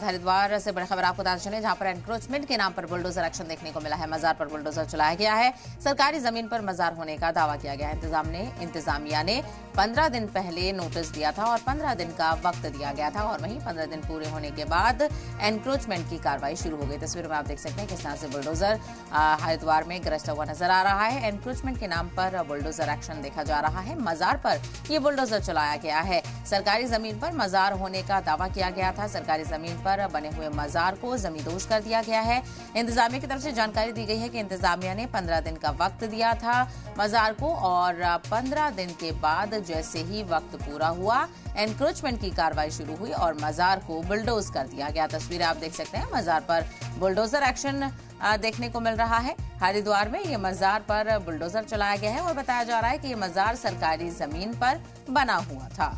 हरिद्वार से बड़ी खबर आपको बता चले, जहां पर एनक्रोचमेंट के नाम पर बुलडोजर एक्शन देखने को मिला है। मजार पर बुलडोजर चलाया गया है। सरकारी जमीन पर मजार होने का दावा किया गया है। इंतजामिया ने 15 दिन पहले नोटिस दिया था और 15 दिन का वक्त दिया गया था, और वहीं 15 दिन पूरे होने के बाद एनक्रोचमेंट की कार्रवाई शुरू हो गई। तस्वीर में आप देख सकते हैं किस तरह से बुलडोजर हरिद्वार में गरजता हुआ नजर आ रहा है। एनक्रोचमेंट के नाम पर बुलडोजर एक्शन देखा जा रहा है। मजार पर यह बुलडोजर चलाया गया है। सरकारी जमीन पर मजार होने का दावा किया गया था। सरकारी जमीन पर बने हुए मजार को जमींदोज कर दिया गया है। इंतजामिया की तरफ से जानकारी दी गई है कि इंतजामिया ने 15 दिन का वक्त दिया था मजार को, और 15 दिन के बाद जैसे ही वक्त पूरा हुआ, एनक्रोचमेंट की कार्रवाई शुरू हुई और मजार को बुलडोज कर दिया गया। तस्वीरें आप देख सकते हैं, मजार पर बुलडोजर एक्शन देखने को मिल रहा है। हरिद्वार में ये मजार पर बुलडोजर चलाया गया है और बताया जा रहा है कि ये मजार सरकारी जमीन पर बना हुआ था।